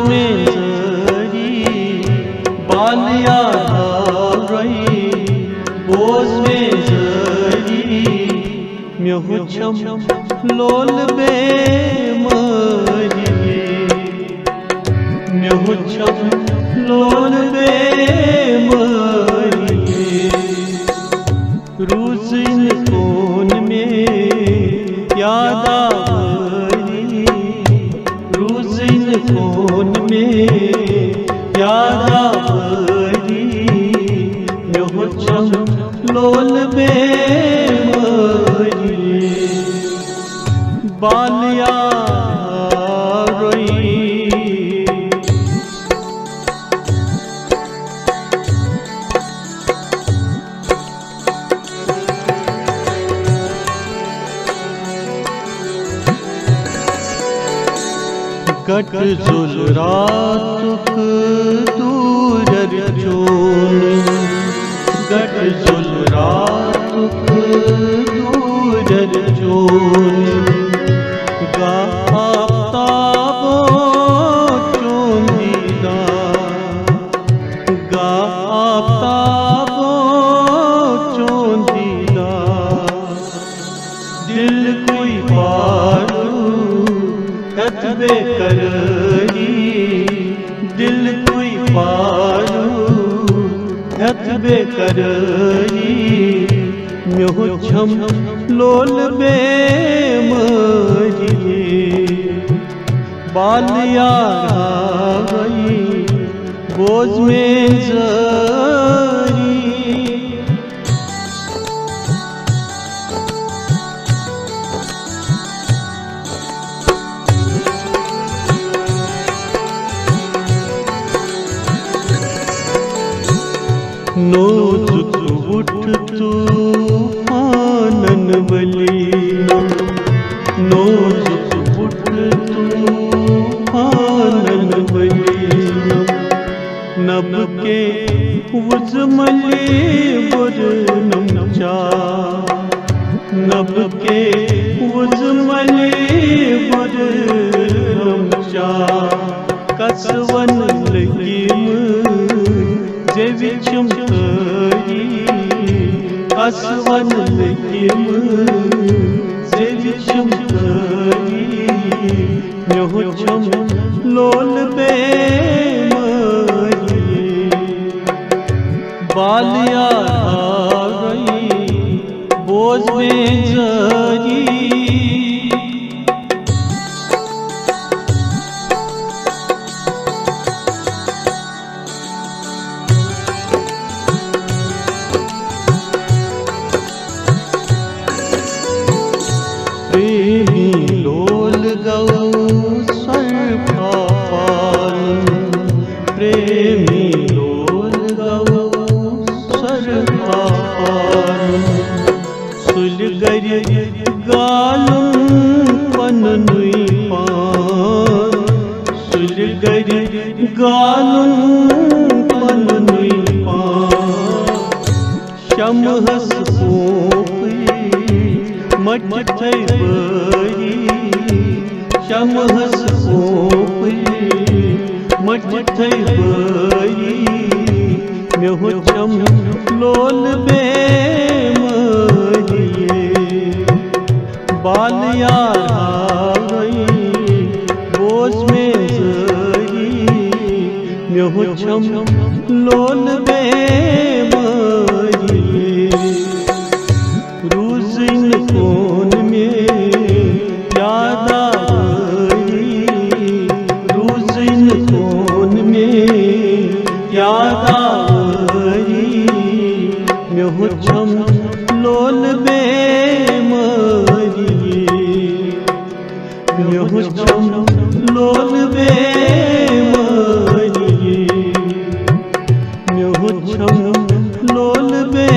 में जरी बालिया धावरई बोझ में जरी म्युहुचम लोल बे मरिए म्युहुचम लोल बे मरिए रूज़ इन कोन में याद आवरी रूज़ इन कोन में याद आवरी म्युहुचम लोल बे मरिए बालिया रोई गट जुल रातुक दूरर चोन गट जुल रातुक दूरर चोन गा आफ्ताबो चोंदीदा गा आफ्ताबो चोंदीदा दिल कोई पारू कतबे करई दिल कोई पारू कतबे करई म्युहुचम लोल बे मरिए बालिया धावरई बोझ में जरी नोजुक उठ तूफानन वलीनम नोजुक उठ तूफानन वलीनम नब के उजमली बुरनम चा नब के उजमली बुरनम चा कसवन लकीम जेविचम तरी कसवन लकीम जेविचम तरी म्युहुचम लोल बे मरिए बालिया धावरई बोझ में जरी प्रेमी लोल गौ सर्फा पालन प्रेमी लोल गौ सर्फा पालन सुलगर गालुम पननुई पान सुलगर गालुम पननुई पान शमहस पोपी मटथै बरी शमहस पोपी मटथै बरी म्युहुचम लोल बे मरिए बालिया धावरई बोझ में जरी म्युहुचम लोल बे मरिए रूज़ इन कोन में याद आवरी रूज़ इन कोन में याद आवरी म्युहुचम लोल बे मरिए म्युहुचम लोल बे मरिए म्युहुचम लोल बे